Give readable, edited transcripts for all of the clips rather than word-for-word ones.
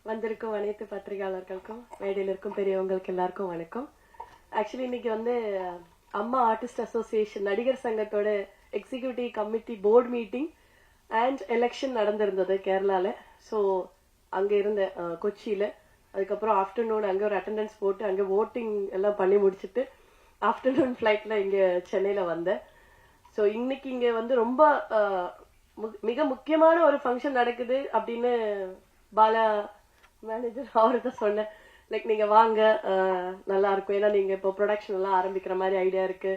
வந்திருக்கும் அனைத்து பத்திரிகையாளர்களுக்கும் மேடையில் இருக்கும் பெரியவங்களுக்கு எல்லாருக்கும் வணக்கம். ஆக்சுவலி இன்னைக்கு அம்மா ஆர்டிஸ்ட் அசோசியேஷன் நடிகர் சங்கத்தோட executive committee board meeting and election நடந்திருந்தது கேரளால. ஸோ அங்க இருந்த கொச்சியில, அதுக்கப்புறம் ஆஃப்டர்நூன் அங்க ஒரு அட்டெண்டன்ஸ் போட்டு அங்க ஓட்டிங் எல்லாம் பண்ணி முடிச்சுட்டு ஆஃப்டர்நூன் ஃபிளைட்ல இங்க சென்னையில வந்தேன். ஸோ இன்னைக்கு இங்க ரொம்ப மிக முக்கியமான ஒரு ஃபங்க்ஷன் நடக்குது அப்படின்னு பாலா மேனேஜர் அவர்கிட்ட சொன்னேன். லைக் நீங்க வாங்க, நல்லா இருக்கும், ஏன்னா நீங்க இப்போ ப்ரொடக்ஷன் எல்லாம் ஆரம்பிக்கிற மாதிரி ஐடியா இருக்கு,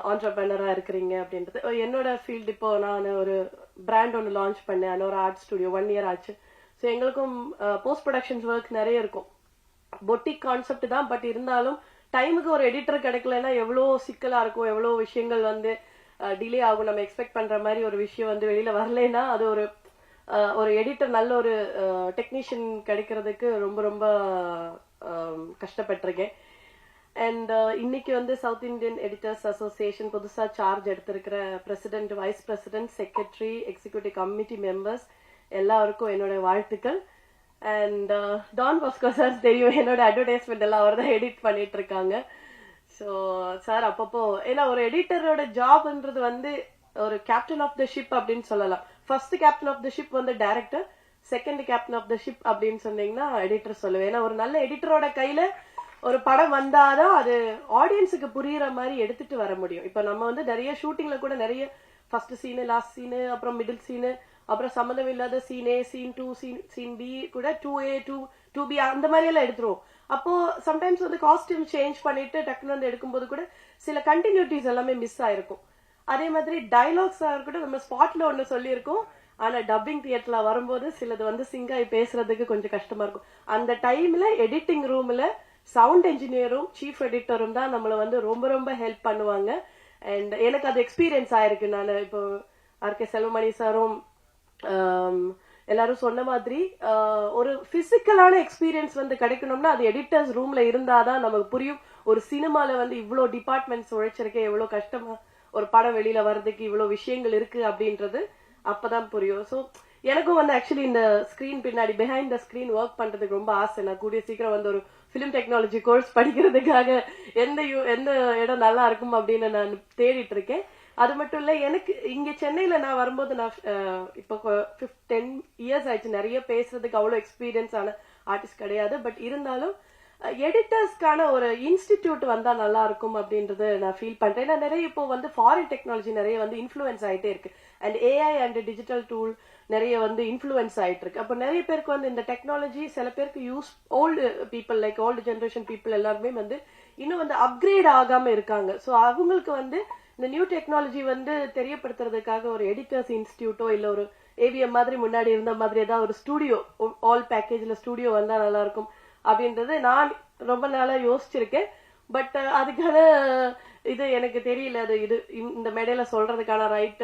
ஆண்டர்பிரனரா இருக்கிறீங்க அப்படின்றது. என்னோட ஃபீல்டு இப்போ நான் ஒரு பிராண்ட் ஒன்று லான்ச் பண்ணேன், ஒரு ஆர்ட் ஸ்டுடியோ 1 year ஆச்சு. ஸோ எங்களுக்கும் போஸ்ட் ப்ரொடக்ஷன்ஸ் ஒர்க் நிறைய இருக்கும். பொட்டிக் கான்செப்ட் தான், பட் இருந்தாலும் டைமுக்கு ஒரு எடிட்டர் கிடைக்கலன்னா எவ்வளோ சிக்கலா இருக்கும், எவ்வளோ விஷயங்கள் டிலே ஆகும். நம்ம எக்ஸ்பெக்ட் பண்ற மாதிரி ஒரு விஷயம் வெளியில வரலைன்னா அது ஒரு எடிட்டர், நல்ல ஒரு டெக்னீஷியன் கிடைக்கிறதுக்கு ரொம்ப ரொம்ப கஷ்டப்பட்டிருக்கேன். அண்ட் இன்னைக்கு சவுத் இந்தியன் எடிட்டர்ஸ் அசோசியேஷன் புதுசா சார்ஜ் எடுத்திருக்கிற president, vice president, secretary, executive committee members எல்லாருக்கும் என்னோட வாழ்த்துக்கள். அண்ட் டான் பாஸ்கோ சார் தெரியும், என்னோட அட்வர்டைஸ்மெண்ட் எல்லாம் அவர் தான் எடிட் பண்ணிட்டு இருக்காங்க. ஸோ சார் அப்பப்போ, ஏன்னா ஒரு எடிட்டரோட ஜாப்ன்றது ஒரு கேப்டன் ஆஃப் த ஷிப் அப்படின்னு சொல்லலாம். First captain of the ship director, second captain of the ship அப்படின்னு சொன்னீங்கன்னா எடிட்டர் சொல்லுவேன். ஏன்னா ஒரு நல்ல எடிட்டரோட கையில ஒரு படம் வந்தாதான் அது ஆடியன்ஸுக்கு புரியுற மாதிரி எடுத்துட்டு வர முடியும். இப்ப நம்ம நிறைய ஷூட்டிங்ல கூட நிறைய ஃபர்ஸ்ட் சீனு, லாஸ்ட் சீனு, அப்புறம் மிடில் சீனு, அப்புறம் சம்மந்தம் இல்லாத scene A, scene 2, scene B கூட 2A, 2B அந்த மாதிரி எல்லாம் எடுத்துருவோம். அப்போ சம்டைம்ஸ் காஸ்டியூம் சேஞ்ச் பண்ணிட்டு டக்குன்னு எடுக்கும்போது கூட சில கண்டினியூட்டிஸ் எல்லாமே மிஸ் ஆயிருக்கும். அதே மாதிரி டைலாக்ஸ் கூட நம்ம ஸ்பாட்ல ஒண்ணு சொல்லியிருக்கோம், ஆனா டப்பிங் தியேட்டர்ல வரும்போது சிலது சிங்காய் பேசுறதுக்கு கொஞ்சம் கஷ்டமா இருக்கும். அந்த டைம்ல எடிட்டிங் ரூம்ல சவுண்ட் என்ஜினியரும் சீஃப் எடிட்டரும் தான் நம்மள ரொம்ப ரொம்ப ஹெல்ப் பண்ணுவாங்க. அண்ட் எனக்கு அது எக்ஸ்பீரியன்ஸ் ஆயிருக்கு. நான் இப்போ ஆர்கே செல்வமணி சாரும் எல்லாரும் சொன்ன மாதிரி ஒரு பிசிக்கலான எக்ஸ்பீரியன்ஸ் கிடைக்கணும்னா அது எடிட்டர்ஸ் ரூம்ல இருந்தாதான் நமக்கு புரியும். ஒரு சினிமால இவ்வளவு டிபார்ட்மெண்ட்ஸ் உழைச்சிருக்கேன், எவ்வளவு கஷ்டமா ஒரு படம் வெளியில வர்றதுக்கு இவ்வளவு விஷயங்கள் இருக்கு அப்படின்றது அப்பதான் புரியும். சோ எனக்கும் ஆக்சுவலி இந்த ஸ்கிரீன் பின்னாடி பிஹைண்ட் த ஸ்கிரீன் ஒர்க் பண்றதுக்கு ரொம்ப ஆசை. நான் கூடிய சீக்கிரம் ஒரு பிலிம் டெக்னாலஜி கோர்ஸ் படிக்கிறதுக்காக எந்த இடம் நல்லா இருக்கும் அப்படின்னு நான் தேடிட்டு இருக்கேன். அது மட்டும் இல்ல, எனக்கு இங்க சென்னையில நான் வரும்போது நான் இப்போ 10 years ஆயிடுச்சு. நிறைய பேசுறதுக்கு அவ்வளவு எக்ஸ்பீரியன்ஸ் ஆன ஆர்டிஸ்ட் கிடையாது. பட் இருந்தாலும் எடிட்டர்ஸ்க்கான ஒரு இன்ஸ்டிடியூட் வந்தா நல்லா இருக்கும் அப்படின்றது நான் ஃபீல் பண்றேன். ஏன்னா நிறைய இப்போ ஃபாரின் டெக்னாலஜி நிறைய இன்ஃபுளுன்ஸ் ஆயிட்டே இருக்கு. And AI and digital tool நிறைய இன்ஃபுளுன்ஸ் ஆயிட்டு இருக்கு. அப்போ நிறைய பேருக்கு இந்த டெக்னாலஜி சில பேருக்கு use, old people like old generation people எல்லாருமே இன்னும் அப்கிரேட் ஆகாம இருக்காங்க. ஸோ அவங்களுக்கு இந்த நியூ டெக்னாலஜி தெரியப்படுத்துறதுக்காக ஒரு எடிட்டர்ஸ் இன்ஸ்டிடியூட்டோ இல்ல ஒரு ஏவிஎம் மாதிரி முன்னாடி இருந்த மாதிரி ஏதாவது ஒரு ஸ்டுடியோ, ஆல் பேக்கேஜ்ல ஸ்டுடியோ வந்தா நல்லா இருக்கும் அப்படின்றது நான் ரொம்ப நாளா யோசிச்சிருக்கேன். பட் அதுக்கான இது எனக்கு தெரியல, அது இந்த மேடையில சொல்றதுக்கான ரைட்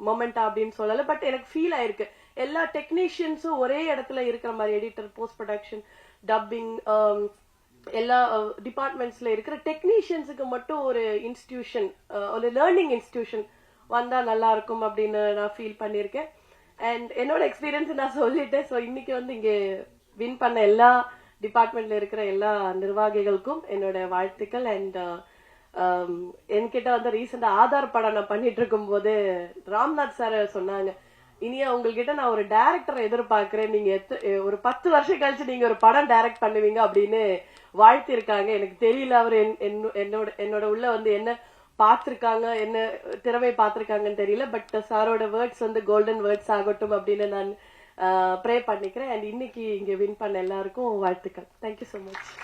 மொமெண்டா அப்படின்னு சொல்லல. பட் எனக்கு ஃபீல் ஆயிருக்கு எல்லா டெக்னீஷியன்ஸும் ஒரே இடத்துல இருக்கிற மாதிரி, எடிட்டர், போஸ்ட் ப்ரொடக்ஷன், டப்பிங், எல்லா டிபார்ட்மெண்ட்ஸ்ல இருக்கிற டெக்னீஷியன்ஸுக்கு மட்டும் ஒரு இன்ஸ்டிடியூஷன், ஒரு லேர்னிங் இன்ஸ்டிடியூஷன் வந்தா நல்லா இருக்கும் அப்படின்னு நான் ஃபீல் பண்ணிருக்கேன். அண்ட் என்னோட எக்ஸ்பீரியன்ஸ் நான் சொல்லிட்டேன். ஸோ இன்னைக்கு இங்க வின் பண்ண எல்லா டிபார்ட்மெண்ட்ல இருக்கிற எல்லா நிர்வாகிகளுக்கும் என்னோட வாழ்த்துக்கள். அண்ட் என்கிட்ட ரீசெண்டா ஆதார் படம் நான் பண்ணிட்டு இருக்கும் போது ராம்நாத் சார் சொன்னாங்க, இனியா உங்ககிட்ட நான் ஒரு டைரக்டரை எதிர்பார்க்கிறேன், நீங்க ஒரு 10 வருஷம் கழிச்சு நீங்க ஒரு படம் டைரக்ட் பண்ணுவீங்க அப்படின்னு வாழ்த்தி இருக்காங்க. எனக்கு தெரியல அவர் என்னோட உள்ள என்ன பாத்திருக்காங்க, என்ன திறமை பாத்திருக்காங்கன்னு தெரியல. பட் சாரோட வேர்ட்ஸ் கோல்டன் வேர்ட்ஸ் ஆகட்டும் அப்படின்னு நான் ப்ரே பண்ணிக்கிறேன். அண்ட் இன்னைக்கு இங்க வின் பண்ண எல்லாருக்கும் வாழ்த்துக்கள். Thank you so much.